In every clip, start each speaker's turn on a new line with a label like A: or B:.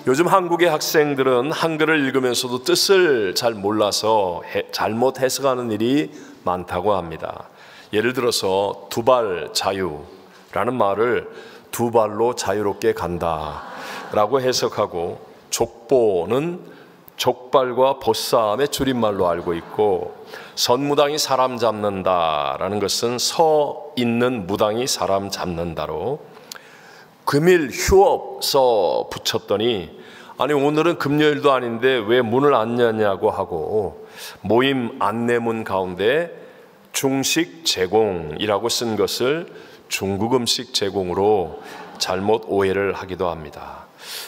A: 요즘 한국의 학생들은 한글을 읽으면서도 뜻을 잘 몰라서 잘못 해석하는 일이 많다고 합니다. 예를 들어서 두발 자유라는 말을 두 발로 자유롭게 간다라고 해석하고, 족보는 족발과 보쌈의 줄임말로 알고 있고, 선무당이 사람 잡는다라는 것은 서 있는 무당이 사람 잡는다로, 금일 휴업 써 붙였더니 아니 오늘은 금요일도 아닌데 왜 문을 안 여냐고 하고, 모임 안내문 가운데 중식 제공이라고 쓴 것을 중국 음식 제공으로 잘못 오해를 하기도 합니다.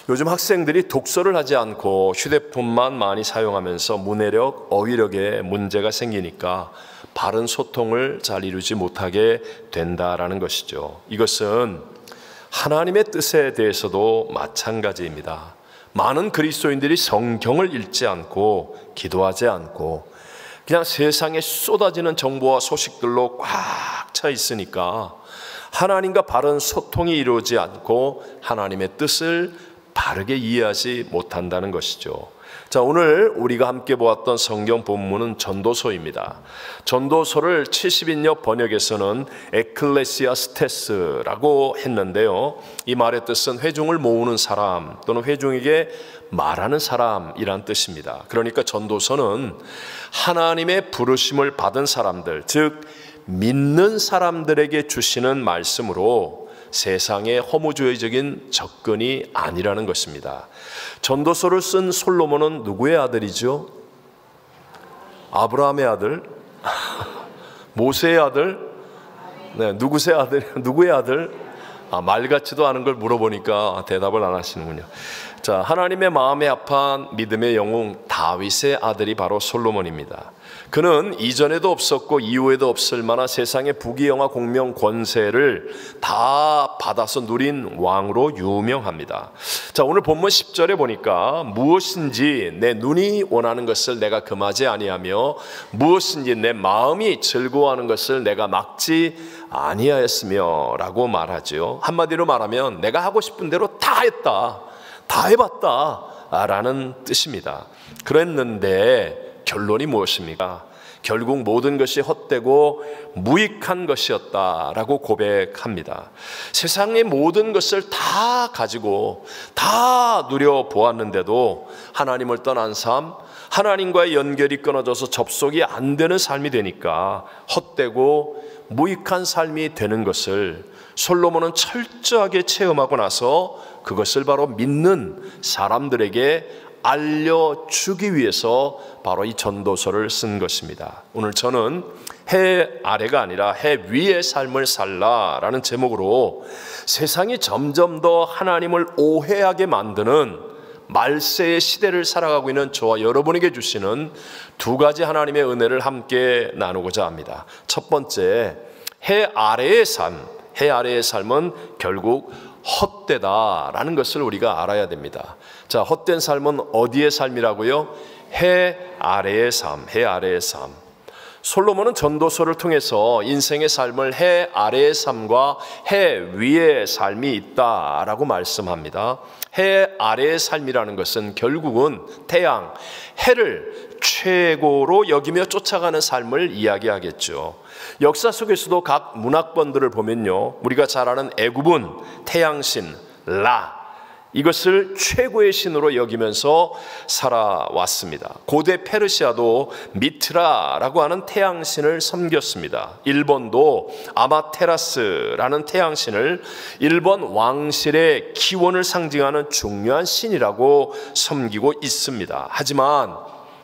A: 요즘 학생들이 독서를 하지 않고 휴대폰만 많이 사용하면서 문해력, 어휘력에 문제가 생기니까 바른 소통을 잘 이루지 못하게 된다라는 것이죠. 이것은 하나님의 뜻에 대해서도 마찬가지입니다. 많은 그리스도인들이 성경을 읽지 않고 기도하지 않고 그냥 세상에 쏟아지는 정보와 소식들로 꽉 차 있으니까 하나님과 바른 소통이 이루어지지 않고 하나님의 뜻을 바르게 이해하지 못한다는 것이죠. 자, 오늘 우리가 함께 보았던 성경 본문은 전도서입니다. 전도서를 70인역 번역에서는 에클레시아스테스라고 했는데요, 이 말의 뜻은 회중을 모으는 사람 또는 회중에게 말하는 사람이란 뜻입니다. 그러니까 전도서는 하나님의 부르심을 받은 사람들, 즉 믿는 사람들에게 주시는 말씀으로 세상의 허무주의적인 접근이 아니라는 것입니다. 전도서를 쓴 솔로몬은 누구의 아들이죠? 아브라함의 아들? 모세의 아들? 네, 누구의 아들? 말 같지도 않은 걸 물어보니까 대답을 안 하시는군요. 자, 하나님의 마음에 합한 믿음의 영웅 다윗의 아들이 바로 솔로몬입니다. 그는 이전에도 없었고 이후에도 없을 만한 세상의 부귀영화 공명 권세를 다 받아서 누린 왕으로 유명합니다. 자, 오늘 본문 10절에 보니까 무엇인지 내 눈이 원하는 것을 내가 금하지 아니하며 무엇인지 내 마음이 즐거워하는 것을 내가 막지 아니하였으며 라고 말하죠. 한마디로 말하면 내가 하고 싶은 대로 다 했다, 다 해봤다 라는 뜻입니다. 그랬는데 결론이 무엇입니까? 결국 모든 것이 헛되고 무익한 것이었다라고 고백합니다. 세상의 모든 것을 다 가지고 다 누려보았는데도 하나님을 떠난 삶, 하나님과의 연결이 끊어져서 접속이 안 되는 삶이 되니까 헛되고 무익한 삶이 되는 것을 솔로몬은 철저하게 체험하고 나서 그것을 바로 믿는 사람들에게 알려주기 위해서 바로 이 전도서를 쓴 것입니다. 오늘 저는 해 아래가 아니라 해 위의 삶을 살라라는 제목으로 세상이 점점 더 하나님을 오해하게 만드는 말세의 시대를 살아가고 있는 저와 여러분에게 주시는 두 가지 하나님의 은혜를 함께 나누고자 합니다. 첫 번째, 해 아래의 삶. 해 아래의 삶은 결국 헛되다라는 것을 우리가 알아야 됩니다. 자, 헛된 삶은 어디의 삶이라고요? 해 아래의 삶, 해 아래의 삶. 솔로몬은 전도서를 통해서 인생의 삶을 해 아래의 삶과 해 위의 삶이 있다라고 말씀합니다. 해 아래의 삶이라는 것은 결국은 태양, 해를 최고로 여기며 쫓아가는 삶을 이야기하겠죠. 역사 속에서도 각 문학본들을 보면요, 우리가 잘 아는 애굽은 태양신 라, 이것을 최고의 신으로 여기면서 살아왔습니다. 고대 페르시아도 미트라라고 하는 태양신을 섬겼습니다. 일본도 아마테라스라는 태양신을 일본 왕실의 기원을 상징하는 중요한 신이라고 섬기고 있습니다. 하지만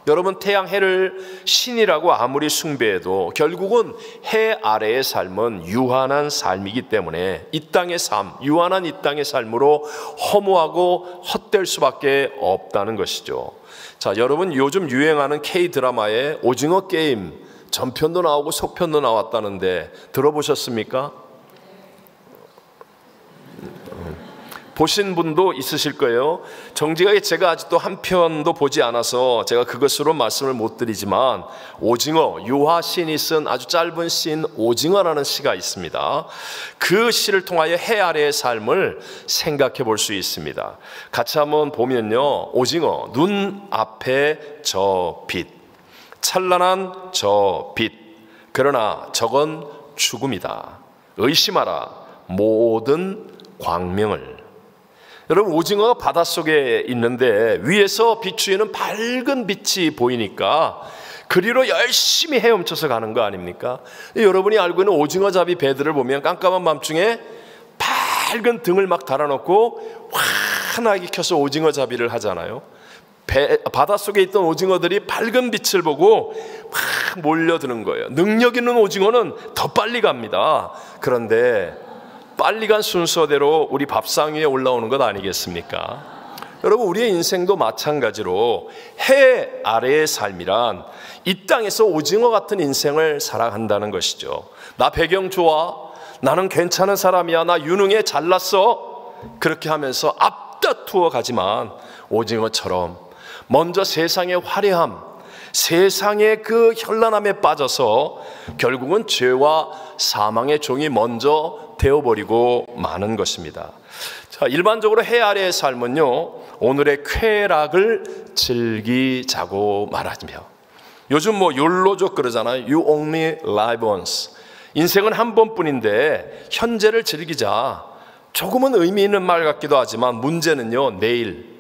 A: 여러분, 태양, 해를 신이라고 아무리 숭배해도 결국은 해 아래의 삶은 유한한 삶이기 때문에 이 땅의 삶, 유한한 이 땅의 삶으로 허무하고 헛될 수밖에 없다는 것이죠. 자, 여러분, 요즘 유행하는 K-드라마에 오징어 게임 전편도 나오고 속편도 나왔다는데 들어보셨습니까? 보신 분도 있으실 거예요. 정직하게 제가 아직도 한 편도 보지 않아서 제가 그것으로 말씀을 못 드리지만, 오징어, 유화 시인이 쓴 아주 짧은 시인 오징어라는 시가 있습니다. 그 시를 통하여 해 아래의 삶을 생각해 볼 수 있습니다. 같이 한번 보면요, 오징어, 눈 앞에 저 빛, 찬란한 저 빛, 그러나 저건 죽음이다. 의심하라 모든 광명을. 여러분, 오징어가 바닷속에 있는데 위에서 비추이는 밝은 빛이 보이니까 그리로 열심히 헤엄쳐서 가는 거 아닙니까? 여러분이 알고 있는 오징어 잡이 배들을 보면 깜깜한 밤중에 밝은 등을 막 달아놓고 환하게 켜서 오징어 잡이를 하잖아요. 바닷속에 있던 오징어들이 밝은 빛을 보고 막 몰려드는 거예요. 능력 있는 오징어는 더 빨리 갑니다. 그런데 빨리 간 순서대로 우리 밥상 위에 올라오는 것 아니겠습니까? 여러분, 우리의 인생도 마찬가지로 해 아래의 삶이란 이 땅에서 오징어 같은 인생을 살아간다는 것이죠. 나 배경 좋아, 나는 괜찮은 사람이야, 나 유능해, 잘났어, 그렇게 하면서 앞다투어 가지만 오징어처럼 먼저 세상의 화려함, 세상의 그 현란함에 빠져서 결국은 죄와 사망의 종이 먼저 되어버리고 마는 것입니다. 자, 일반적으로 해 아래의 삶은요, 오늘의 쾌락을 즐기자고 말하며, 요즘 뭐 욜로족 그러잖아요. You only live once. 인생은 한 번뿐인데 현재를 즐기자. 조금은 의미 있는 말 같기도 하지만 문제는요, 내일,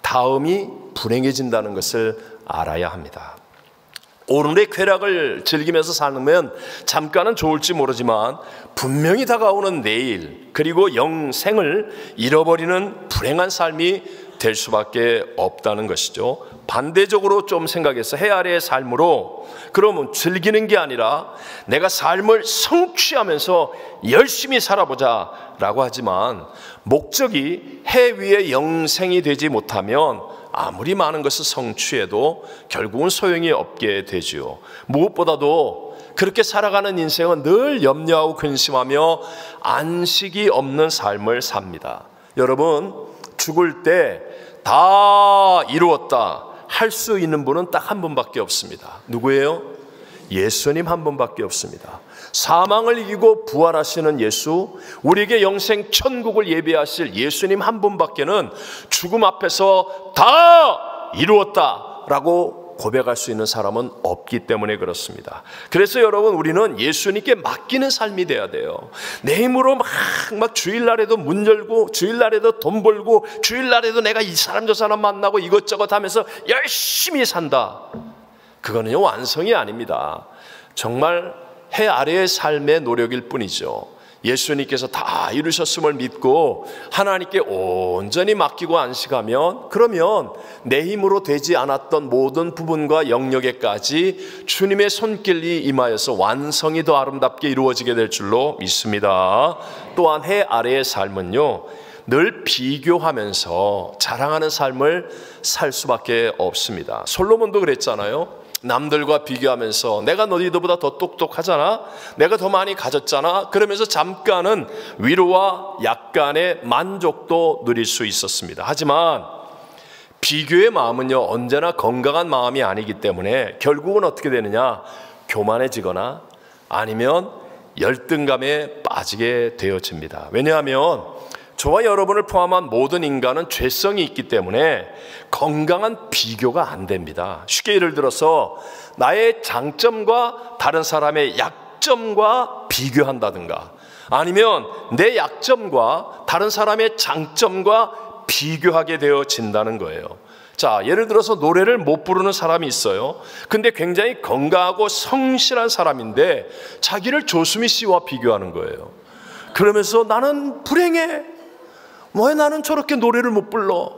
A: 다음이 불행해진다는 것을 알아야 합니다. 오늘의 쾌락을 즐기면서 살면 잠깐은 좋을지 모르지만 분명히 다가오는 내일, 그리고 영생을 잃어버리는 불행한 삶이 될 수밖에 없다는 것이죠. 반대적으로 좀 생각해서 해 아래의 삶으로, 그러면 즐기는 게 아니라 내가 삶을 성취하면서 열심히 살아보자 라고 하지만, 목적이 해 위의 영생이 되지 못하면 아무리 많은 것을 성취해도 결국은 소용이 없게 되지요. 무엇보다도 그렇게 살아가는 인생은 늘 염려하고 근심하며 안식이 없는 삶을 삽니다. 여러분, 죽을 때 다 이루었다 할 수 있는 분은 딱 한 분밖에 없습니다. 누구예요? 예수님 한 분밖에 없습니다. 사망을 이기고 부활하시는 예수, 우리에게 영생 천국을 예비하실 예수님 한 분밖에는 죽음 앞에서 다 이루었다라고 고백할 수 있는 사람은 없기 때문에 그렇습니다. 그래서 여러분, 우리는 예수님께 맡기는 삶이 돼야 돼요. 내 힘으로 막 주일날에도 문 열고, 주일날에도 돈 벌고, 주일날에도 내가 이 사람 저 사람 만나고 이것저것 하면서 열심히 산다. 그거는요, 완성이 아닙니다. 정말 해 아래의 삶의 노력일 뿐이죠. 예수님께서 다 이루셨음을 믿고 하나님께 온전히 맡기고 안식하면, 그러면 내 힘으로 되지 않았던 모든 부분과 영역에까지 주님의 손길이 임하여서 완성이 더 아름답게 이루어지게 될 줄로 믿습니다. 또한 해 아래의 삶은요, 늘 비교하면서 자랑하는 삶을 살 수밖에 없습니다. 솔로몬도 그랬잖아요. 남들과 비교하면서 내가 너희들보다 더 똑똑하잖아, 내가 더 많이 가졌잖아, 그러면서 잠깐은 위로와 약간의 만족도 누릴 수 있었습니다. 하지만 비교의 마음은요, 언제나 건강한 마음이 아니기 때문에 결국은 어떻게 되느냐, 교만해지거나 아니면 열등감에 빠지게 되어집니다. 왜냐하면 저와 여러분을 포함한 모든 인간은 죄성이 있기 때문에 건강한 비교가 안 됩니다. 쉽게 예를 들어서 나의 장점과 다른 사람의 약점과 비교한다든가, 아니면 내 약점과 다른 사람의 장점과 비교하게 되어진다는 거예요. 자, 예를 들어서 노래를 못 부르는 사람이 있어요. 근데 굉장히 건강하고 성실한 사람인데 자기를 조수미 씨와 비교하는 거예요. 그러면서 나는 불행해, 왜 나는 저렇게 노래를 못 불러?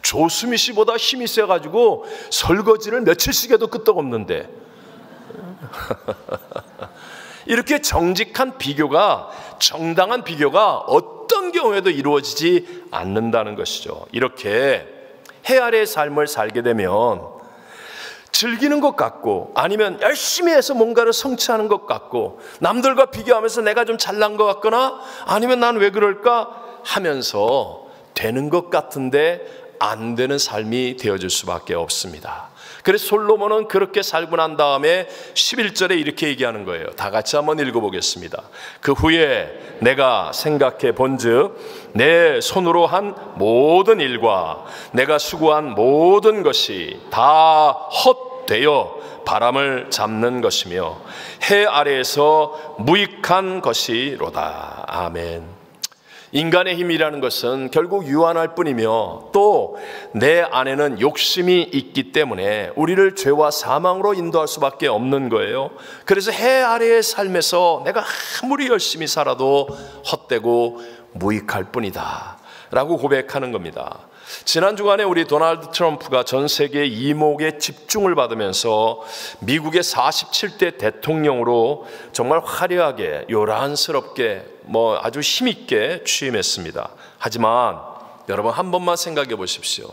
A: 조수미 씨보다 힘이 세가지고 설거지를 며칠씩 해도 끄떡없는데. 이렇게 정직한 비교가, 정당한 비교가 어떤 경우에도 이루어지지 않는다는 것이죠. 이렇게 해 아래의 삶을 살게 되면 즐기는 것 같고, 아니면 열심히 해서 뭔가를 성취하는 것 같고, 남들과 비교하면서 내가 좀 잘난 것 같거나, 아니면 난 왜 그럴까 하면서 되는 것 같은데 안 되는 삶이 되어질 수밖에 없습니다. 그래서 솔로몬은 그렇게 살고 난 다음에 11절에 이렇게 얘기하는 거예요. 다 같이 한번 읽어보겠습니다. 그 후에 내가 생각해 본즉 내 손으로 한 모든 일과 내가 수고한 모든 것이 다 헛되어 바람을 잡는 것이며 해 아래에서 무익한 것이로다. 아멘. 인간의 힘이라는 것은 결국 유한할 뿐이며 또 내 안에는 욕심이 있기 때문에 우리를 죄와 사망으로 인도할 수밖에 없는 거예요. 그래서 해 아래의 삶에서 내가 아무리 열심히 살아도 헛되고 무익할 뿐이다 라고 고백하는 겁니다. 지난 주간에 우리 도널드 트럼프가 전 세계 이목에 집중을 받으면서 미국의 47대 대통령으로 정말 화려하게 요란스럽게 아주 힘있게 취임했습니다. 하지만 여러분 한 번만 생각해 보십시오.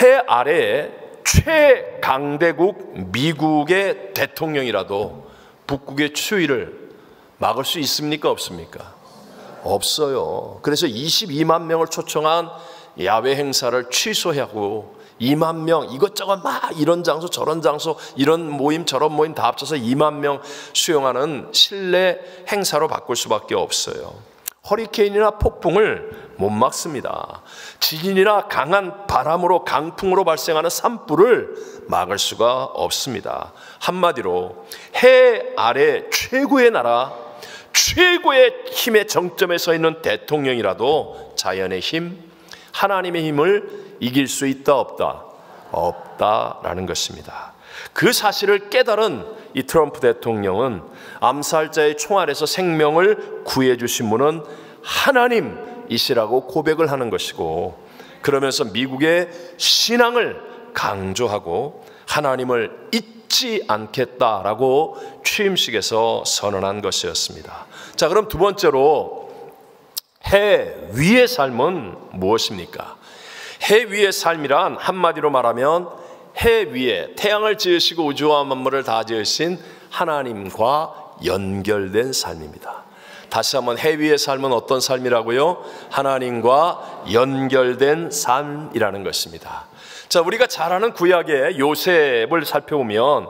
A: 해 아래에 최강대국 미국의 대통령이라도 북극의 추위를 막을 수 있습니까? 없습니까? 없어요. 그래서 22만 명을 초청한 야외 행사를 취소하고 2만 명 이것저것 막 이런 장소 저런 장소 이런 모임 저런 모임 다 합쳐서 2만 명 수용하는 실내 행사로 바꿀 수밖에 없어요. 허리케인이나 폭풍을 못 막습니다. 지진이나 강한 바람으로 강풍으로 발생하는 산불을 막을 수가 없습니다. 한마디로 해 아래 최고의 나라 최고의 힘의 정점에 서 있는 대통령이라도 자연의 힘 하나님의 힘을 이길 수 있다 없다? 없다라는 것입니다. 그 사실을 깨달은 이 트럼프 대통령은 암살자의 총알에서 생명을 구해 주신 분은 하나님이시라고 고백을 하는 것이고 그러면서 미국의 신앙을 강조하고 하나님을 잊지 않겠다라고 취임식에서 선언한 것이었습니다. 자, 그럼 두 번째로 해 위의 삶은 무엇입니까? 해 위의 삶이란 한마디로 말하면 해 위에 태양을 지으시고 우주와 만물을 다 지으신 하나님과 연결된 삶입니다. 다시 한번 해 위의 삶은 어떤 삶이라고요? 하나님과 연결된 삶이라는 것입니다. 자, 우리가 잘 아는 구약의 요셉을 살펴보면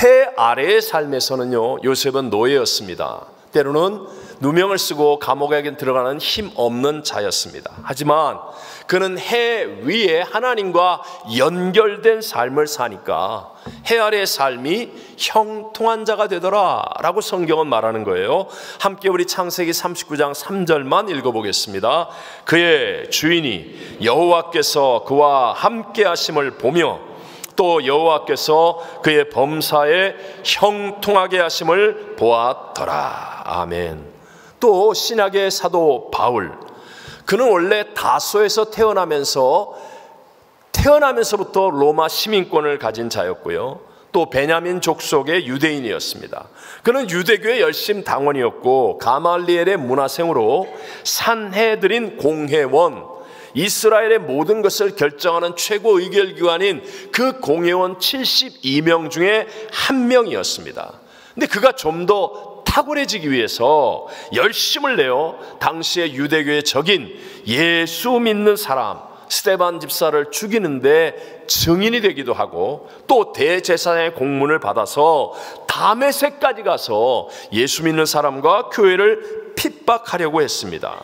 A: 해 아래의 삶에서는요, 요셉은 노예였습니다. 때로는 누명을 쓰고 감옥에 들어가는 힘 없는 자였습니다. 하지만 그는 해 위에 하나님과 연결된 삶을 사니까 해 아래의 삶이 형통한 자가 되더라 라고 성경은 말하는 거예요. 함께 우리 창세기 39장 3절만 읽어보겠습니다. 그의 주인이 여호와께서 그와 함께 하심을 보며 또 여호와께서 그의 범사에 형통하게 하심을 보았더라. 아멘. 또 신약의 사도 바울, 그는 원래 다소에서 태어나면서부터 로마 시민권을 가진 자였고요. 또 베냐민 족속의 유대인이었습니다. 그는 유대교의 열심 당원이었고 가말리엘의 문화생으로 산헤드린 공회원, 이스라엘의 모든 것을 결정하는 최고 의결기관인 그 공회원 72명 중에 한 명이었습니다. 근데 그가 좀 더 탁월해지기 위해서 열심을 내어 당시의 유대교의 적인 예수 믿는 사람 스데반 집사를 죽이는데 증인이 되기도 하고 또 대제사장의 공문을 받아서 다메섹까지 가서 예수 믿는 사람과 교회를 핍박하려고 했습니다.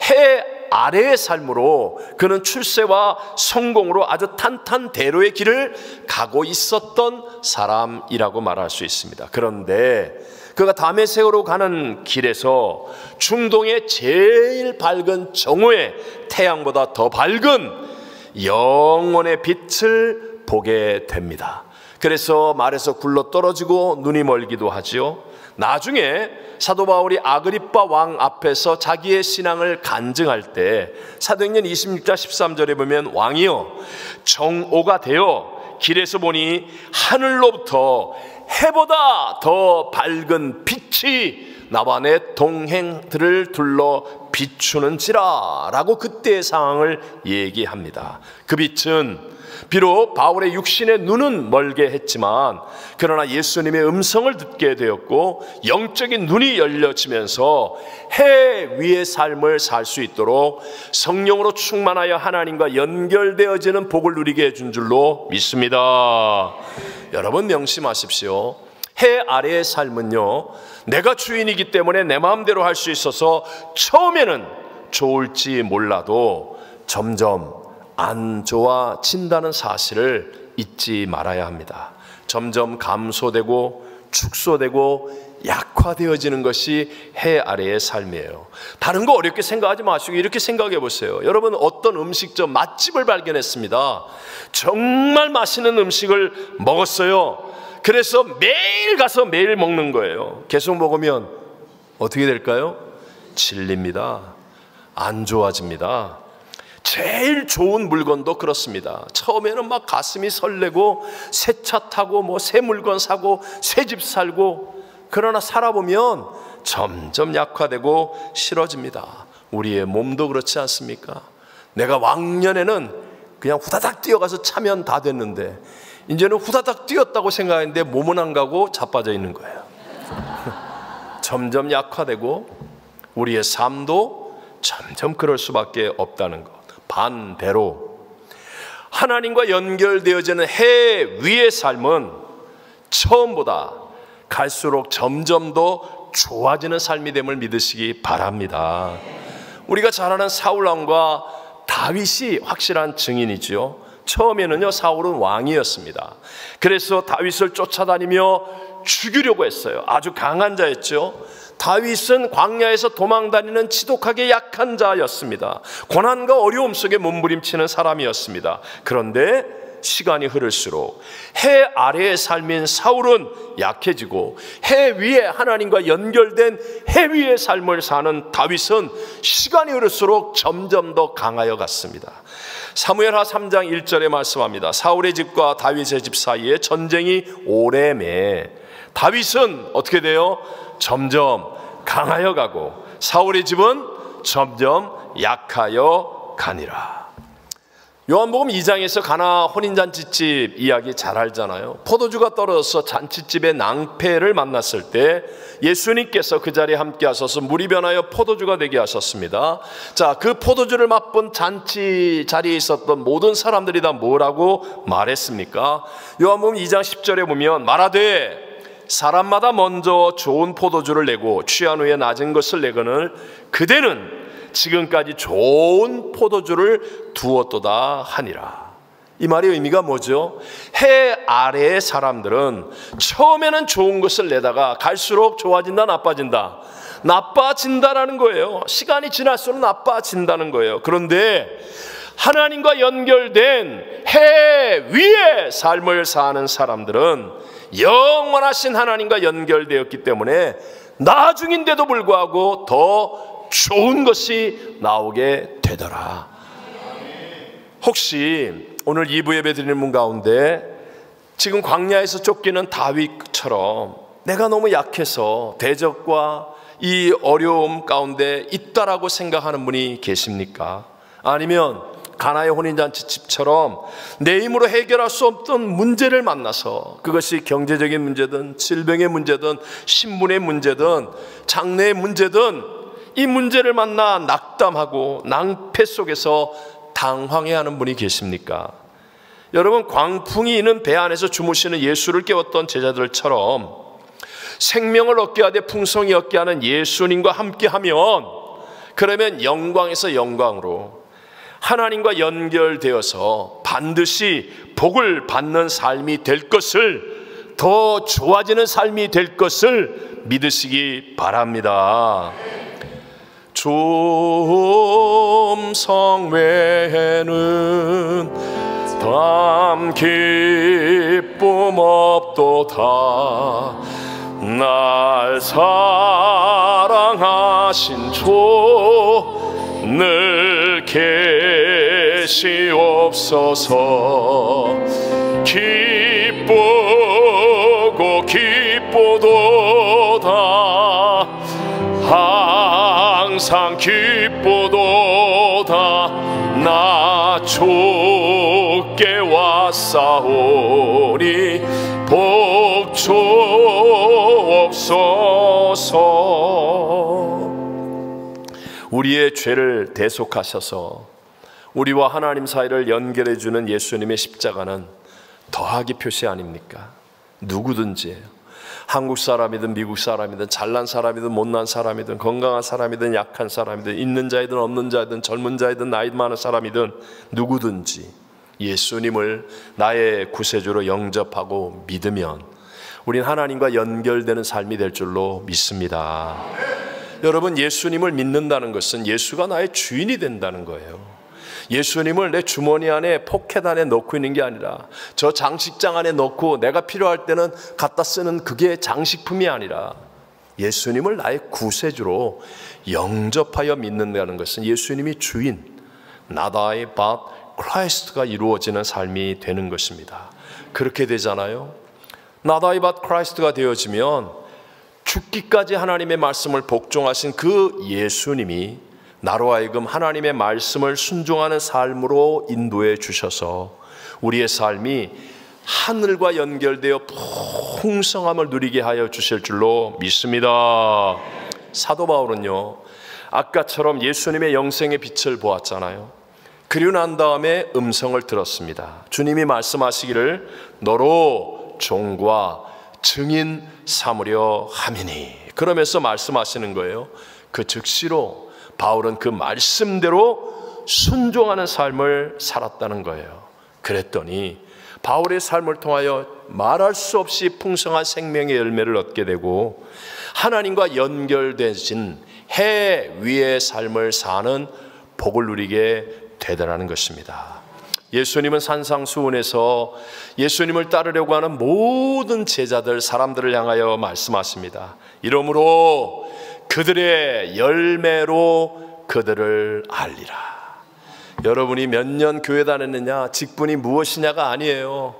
A: 해 아래의 삶으로 그는 출세와 성공으로 아주 탄탄대로의 길을 가고 있었던 사람이라고 말할 수 있습니다. 그런데 그가 다메섹으로 가는 길에서 중동의 제일 밝은 정오의 태양보다 더 밝은 영원의 빛을 보게 됩니다. 그래서 말에서 굴러 떨어지고 눈이 멀기도 하지요. 나중에 사도 바울이 아그리빠 왕 앞에서 자기의 신앙을 간증할 때 사도행전 26장 13절에 보면 왕이여 정오가 되어 길에서 보니 하늘로부터 해보다 더 밝은 빛이 나와 내 동행들을 둘러 비추는지라 라고 그때의 상황을 얘기합니다. 그 빛은 비록 바울의 육신의 눈은 멀게 했지만 그러나 예수님의 음성을 듣게 되었고 영적인 눈이 열려지면서 해 위의 삶을 살 수 있도록 성령으로 충만하여 하나님과 연결되어지는 복을 누리게 해준 줄로 믿습니다. 여러분 명심하십시오. 해 아래의 삶은요, 내가 주인이기 때문에 내 마음대로 할 수 있어서 처음에는 좋을지 몰라도 점점 안 좋아진다는 사실을 잊지 말아야 합니다. 점점 감소되고 축소되고 약화되어지는 것이 해 아래의 삶이에요. 다른 거 어렵게 생각하지 마시고 이렇게 생각해 보세요. 여러분, 어떤 음식점 맛집을 발견했습니다. 정말 맛있는 음식을 먹었어요. 그래서 매일 가서 매일 먹는 거예요. 계속 먹으면 어떻게 될까요? 질립니다. 안 좋아집니다. 제일 좋은 물건도 그렇습니다. 처음에는 막 가슴이 설레고 새 차 타고 뭐 새 물건 사고 새 집 살고, 그러나 살아보면 점점 약화되고 싫어집니다. 우리의 몸도 그렇지 않습니까? 내가 왕년에는 그냥 후다닥 뛰어가서 차면 다 됐는데 이제는 후다닥 뛰었다고 생각했는데 몸은 안 가고 자빠져 있는 거예요. 점점 약화되고 우리의 삶도 점점 그럴 수밖에 없다는 것. 반대로 하나님과 연결되어지는 해 위의 삶은 처음보다 갈수록 점점 더 좋아지는 삶이 됨을 믿으시기 바랍니다. 우리가 잘 아는 사울왕과 다윗이 확실한 증인이죠. 처음에는요, 사울은 왕이었습니다. 그래서 다윗을 쫓아다니며 죽이려고 했어요. 아주 강한 자였죠. 다윗은 광야에서 도망다니는 지독하게 약한 자였습니다. 고난과 어려움 속에 몸부림치는 사람이었습니다. 그런데 시간이 흐를수록 해 아래의 삶인 사울은 약해지고 해 위에 하나님과 연결된 해 위의 삶을 사는 다윗은 시간이 흐를수록 점점 더 강하여 갔습니다. 사무엘하 3장 1절에 말씀합니다. 사울의 집과 다윗의 집 사이에 전쟁이 오래매 다윗은 어떻게 돼요? 점점 강하여 가고 사울의 집은 점점 약하여 가니라. 요한복음 2장에서 가나 혼인잔치집 이야기 잘 알잖아요. 포도주가 떨어져서 잔치집의 낭패를 만났을 때 예수님께서 그 자리에 함께 하셔서 물이 변하여 포도주가 되게 하셨습니다. 자, 그 포도주를 맛본 잔치 자리에 있었던 모든 사람들이 다 뭐라고 말했습니까? 요한복음 2장 10절에 보면 말하되 사람마다 먼저 좋은 포도주를 내고 취한 후에 낮은 것을 내거늘 그대는 지금까지 좋은 포도주를 두었도다 하니라. 이 말의 의미가 뭐죠? 해 아래의 사람들은 처음에는 좋은 것을 내다가 갈수록 좋아진다, 나빠진다? 나빠진다라는 거예요. 시간이 지날수록 나빠진다는 거예요. 그런데 하나님과 연결된 해 위의 삶을 사는 사람들은 영원하신 하나님과 연결되었기 때문에 나중인데도 불구하고 더 좋은 것이 나오게 되더라. 혹시 오늘 2부 예배 드리는 분 가운데 지금 광야에서 쫓기는 다윗처럼 내가 너무 약해서 대적과 이 어려움 가운데 있다라고 생각하는 분이 계십니까? 아니면 가나의 혼인잔치집처럼 내 힘으로 해결할 수 없던 문제를 만나서 그것이 경제적인 문제든 질병의 문제든 신분의 문제든 장래의 문제든 이 문제를 만나 낙담하고 낭패 속에서 당황해하는 분이 계십니까? 여러분, 광풍이 있는 배 안에서 주무시는 예수를 깨웠던 제자들처럼 생명을 얻게 하되 풍성히 얻게 하는 예수님과 함께하면 그러면 영광에서 영광으로 하나님과 연결되어서 반드시 복을 받는 삶이 될 것을, 더 좋아지는 삶이 될 것을 믿으시기 바랍니다. 좀 성외에는 담 기쁨 없도다. 날 사랑하신 주 늘 계시옵소서. 기쁘고 기쁘도다 항상 항상 기쁘도다. 나 주께 왔사오니 복주옵소서. 우리의 죄를 대속하셔서 우리와 하나님 사이를 연결해 주는 예수님의 십자가는 더하기 표시 아닙니까? 누구든지, 한국 사람이든 미국 사람이든 잘난 사람이든 못난 사람이든 건강한 사람이든 약한 사람이든 있는 자이든 없는 자이든 젊은 자이든 나이 많은 사람이든 누구든지 예수님을 나의 구세주로 영접하고 믿으면 우린 하나님과 연결되는 삶이 될 줄로 믿습니다. 여러분, 예수님을 믿는다는 것은 예수가 나의 주인이 된다는 거예요. 예수님을 내 주머니 안에 포켓 안에 넣고 있는 게 아니라 저 장식장 안에 넣고 내가 필요할 때는 갖다 쓰는 그게 장식품이 아니라 예수님을 나의 구세주로 영접하여 믿는다는 것은 예수님이 주인, not I but Christ가 이루어지는 삶이 되는 것입니다. 그렇게 되잖아요. not I but Christ가 되어지면 죽기까지 하나님의 말씀을 복종하신 그 예수님이 나로 하여금 하나님의 말씀을 순종하는 삶으로 인도해 주셔서 우리의 삶이 하늘과 연결되어 풍성함을 누리게 하여 주실 줄로 믿습니다. 사도 바울은요, 아까처럼 예수님의 영생의 빛을 보았잖아요. 그리고 난 다음에 음성을 들었습니다. 주님이 말씀하시기를 너로 종과 증인 삼으려 함이니. 그러면서 말씀하시는 거예요. 그 즉시로 바울은 그 말씀대로 순종하는 삶을 살았다는 거예요. 그랬더니 바울의 삶을 통하여 말할 수 없이 풍성한 생명의 열매를 얻게 되고 하나님과 연결되신 해 위의 삶을 사는 복을 누리게 되더라는 것입니다. 예수님은 산상수훈에서 예수님을 따르려고 하는 모든 제자들, 사람들을 향하여 말씀하십니다. 이러므로 그들의 열매로 그들을 알리라. 여러분이 몇 년 교회 다녔느냐, 직분이 무엇이냐가 아니에요.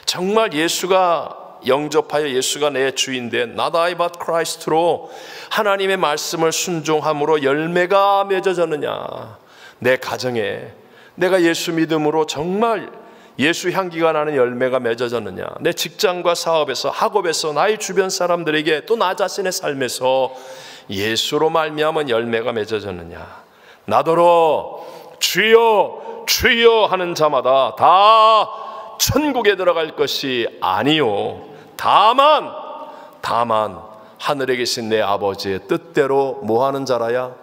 A: 정말 예수가 영접하여 예수가 내 주인된 not I but Christ로 하나님의 말씀을 순종함으로 열매가 맺어졌느냐, 내 가정에 내가 예수 믿음으로 정말 예수 향기가 나는 열매가 맺어졌느냐, 내 직장과 사업에서, 학업에서, 나의 주변 사람들에게 또 나 자신의 삶에서 예수로 말미암은 열매가 맺어졌느냐. 나더러 주여 주여 하는 자마다 다 천국에 들어갈 것이 아니요 다만 하늘에 계신 내 아버지의 뜻대로 뭐하는 자라야?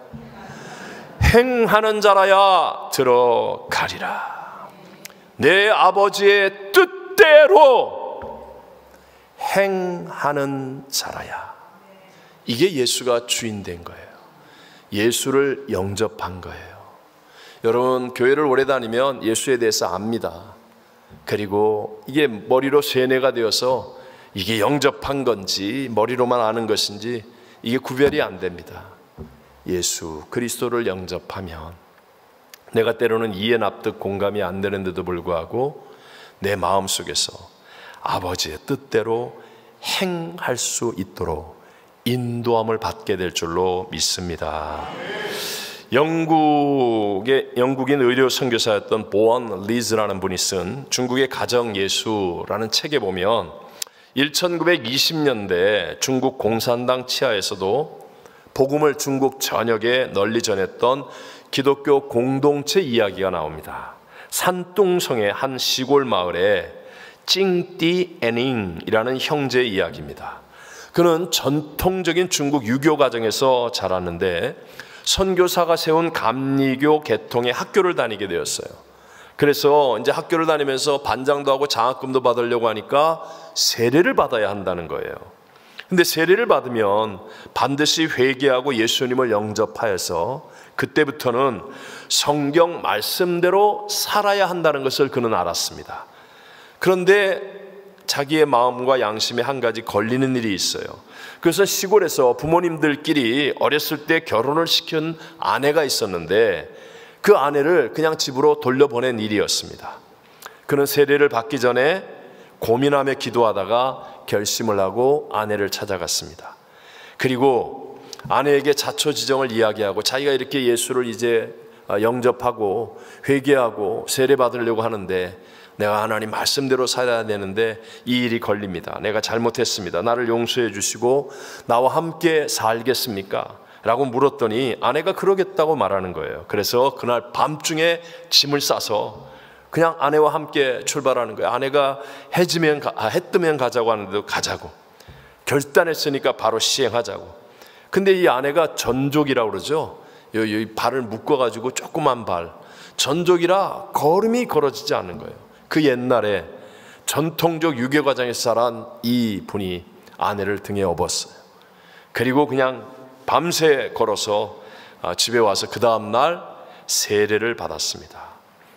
A: 행하는 자라야 들어가리라. 내 아버지의 뜻대로 행하는 자라야. 이게 예수가 주인 된 거예요. 예수를 영접한 거예요. 여러분, 교회를 오래 다니면 예수에 대해서 압니다. 그리고 이게 머리로 세뇌가 되어서 이게 영접한 건지 머리로만 아는 것인지 이게 구별이 안 됩니다. 예수 그리스도를 영접하면 내가 때로는 이해 납득 공감이 안 되는데도 불구하고 내 마음속에서 아버지의 뜻대로 행할 수 있도록 인도함을 받게 될 줄로 믿습니다. 영국인 의료 선교사였던 보언 리즈라는 분이 쓴 중국의 가정 예수라는 책에 보면 1920년대 중국 공산당 치하에서도 복음을 중국 전역에 널리 전했던 기독교 공동체 이야기가 나옵니다. 산둥성의 한 시골 마을에 찡띠애닝이라는 형제의 이야기입니다. 그는 전통적인 중국 유교 가정에서 자랐는데 선교사가 세운 감리교 계통의 학교를 다니게 되었어요. 그래서 이제 학교를 다니면서 반장도 하고 장학금도 받으려고 하니까 세례를 받아야 한다는 거예요. 근데 세례를 받으면 반드시 회개하고 예수님을 영접하여서 그때부터는 성경 말씀대로 살아야 한다는 것을 그는 알았습니다. 그런데 자기의 마음과 양심에 한 가지 걸리는 일이 있어요. 그래서 시골에서 부모님들끼리 어렸을 때 결혼을 시킨 아내가 있었는데 그 아내를 그냥 집으로 돌려보낸 일이었습니다. 그는 세례를 받기 전에 고민하며 기도하다가 결심을 하고 아내를 찾아갔습니다. 그리고 아내에게 자초지정을 이야기하고 자기가 이렇게 예수를 이제 영접하고 회개하고 세례받으려고 하는데, 내가 하나님 말씀대로 살아야 되는데 이 일이 걸립니다. 내가 잘못했습니다. 나를 용서해 주시고 나와 함께 살겠습니까? 라고 물었더니 아내가 그러겠다고 말하는 거예요. 그래서 그날 밤중에 짐을 싸서 그냥 아내와 함께 출발하는 거예요. 아내가 해 뜨면 가자고 하는데도 가자고 결단했으니까 바로 시행하자고. 근데 이 아내가 전족이라고 그러죠. 여기 발을 묶어가지고 조그만 발, 전족이라 걸음이 걸어지지 않는 거예요. 그 옛날에 전통적 유교 과정에서 자란 이 분이 아내를 등에 업었어요. 그리고 그냥 밤새 걸어서 집에 와서 그 다음날 세례를 받았습니다.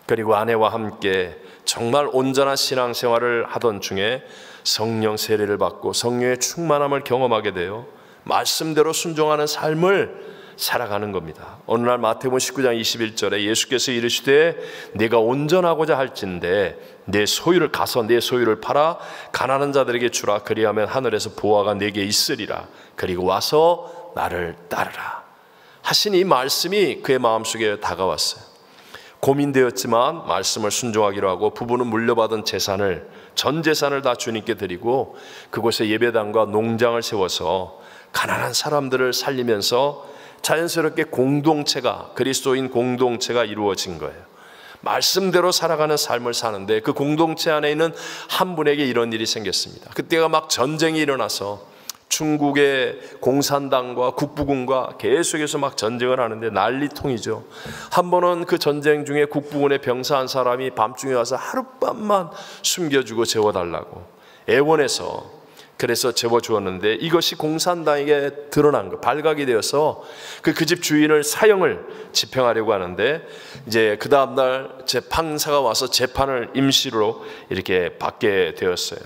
A: 그리고 아내와 함께 정말 온전한 신앙생활을 하던 중에 성령 세례를 받고 성령의 충만함을 경험하게 되어 말씀대로 순종하는 삶을 살아가는 겁니다. 어느 날 마태복음 19장 21절에 예수께서 이르시되 네가 온전하고자 할진대 내 소유를 가서 내 소유를 팔아 가난한 자들에게 주라. 그리하면 하늘에서 보화가 네게 있으리라. 그리고 와서 나를 따르라 하신 이 말씀이 그의 마음속에 다가왔어요. 고민되었지만 말씀을 순종하기로 하고 부부는 물려받은 재산을, 전 재산을 다 주님께 드리고 그곳에 예배당과 농장을 세워서 가난한 사람들을 살리면서 자연스럽게 공동체가, 그리스도인 공동체가 이루어진 거예요. 말씀대로 살아가는 삶을 사는데 그 공동체 안에 있는 한 분에게 이런 일이 생겼습니다. 그때가 막 전쟁이 일어나서 중국의 공산당과 국부군과 계속해서 막 전쟁을 하는데 난리통이죠. 한 번은 그 전쟁 중에 국부군의 병사 한 사람이 밤중에 와서 하룻밤만 숨겨주고 재워달라고 애원해서 그래서 재워주었는데 이것이 공산당에게 드러난 거, 발각이 되어서 그 집 주인을 사형을 집행하려고 하는데 이제 그 다음날 판사가 와서 재판을 임시로 이렇게 받게 되었어요.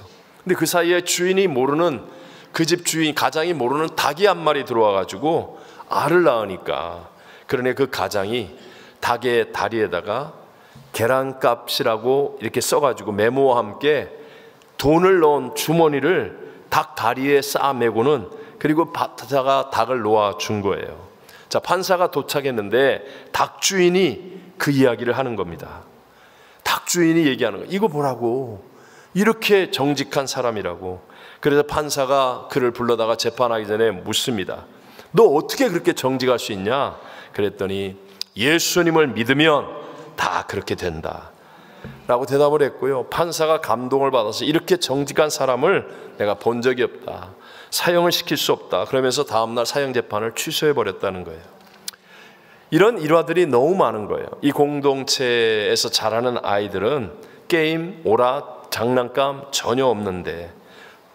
A: 근데 그 사이에 주인이 모르는, 그 집 주인 가장이 모르는 닭이 한 마리 들어와가지고 알을 낳으니까, 그러니 그 가장이 닭의 다리에다가 계란값이라고 이렇게 써가지고 메모와 함께 돈을 넣은 주머니를 닭 다리에 싸매고는, 그리고 판사가 닭을 놓아준 거예요. 자, 판사가 도착했는데 닭 주인이 그 이야기를 하는 겁니다. 닭 주인이 얘기하는 거예요. 이거 보라고, 이렇게 정직한 사람이라고. 그래서 판사가 그를 불러다가 재판하기 전에 묻습니다. 너 어떻게 그렇게 정직할 수 있냐? 그랬더니 예수님을 믿으면 다 그렇게 된다 라고 대답을 했고요. 판사가 감동을 받아서 이렇게 정직한 사람을 내가 본 적이 없다, 사형을 시킬 수 없다, 그러면서 다음날 사형 재판을 취소해버렸다는 거예요. 이런 일화들이 너무 많은 거예요. 이 공동체에서 자라는 아이들은 게임, 오락, 장난감 전혀 없는데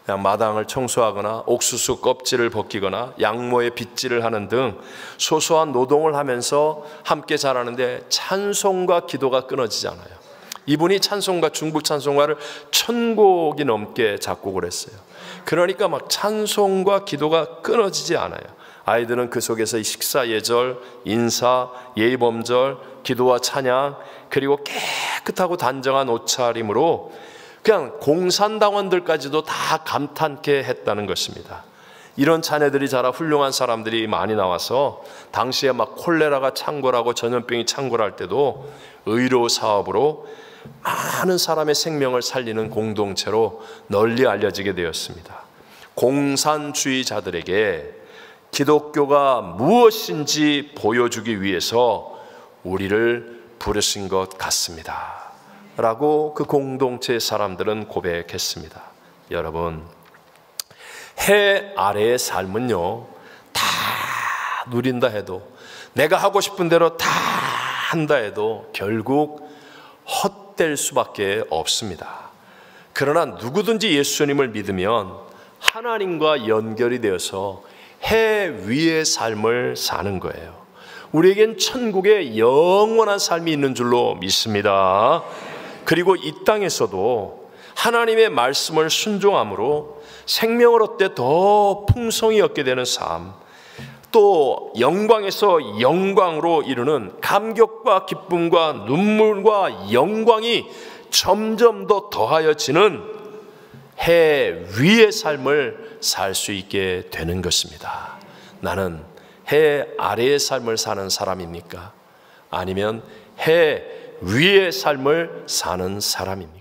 A: 그냥 마당을 청소하거나 옥수수 껍질을 벗기거나 양모에 빗질을 하는 등 소소한 노동을 하면서 함께 자라는데 찬송과 기도가 끊어지지 않아요. 이분이 찬송가, 중국 찬송가를 1000곡이 넘게 작곡을 했어요. 그러니까 막 찬송과 기도가 끊어지지 않아요. 아이들은 그 속에서 이 식사 예절, 인사, 예의범절, 기도와 찬양, 그리고 깨끗하고 단정한 옷차림으로 그냥 공산당원들까지도 다 감탄케 했다는 것입니다. 이런 자녀들이 자라 훌륭한 사람들이 많이 나와서 당시에 막 콜레라가 창궐하고 전염병이 창궐할 때도 의료 사업으로 많은 사람의 생명을 살리는 공동체로 널리 알려지게 되었습니다. 공산주의자들에게 기독교가 무엇인지 보여주기 위해서 우리를 부르신 것 같습니다 라고 그 공동체의 사람들은 고백했습니다. 여러분, 해 아래의 삶은요, 다 누린다 해도, 내가 하고 싶은 대로 다 한다 해도 결국 헛될 수밖에 없습니다. 그러나 누구든지 예수님을 믿으면 하나님과 연결이 되어서 해 위의 삶을 사는 거예요. 우리에겐 천국에 영원한 삶이 있는 줄로 믿습니다. 그리고 이 땅에서도 하나님의 말씀을 순종함으로 생명을 얻되 더 풍성히 얻게 되는 삶, 또 영광에서 영광으로 이르는 감격과 기쁨과 눈물과 영광이 점점 더 더하여지는 해 위의 삶을 살 수 있게 되는 것입니다. 나는 해 아래의 삶을 사는 사람입니까? 아니면 해 위의 삶을 사는 사람입니까?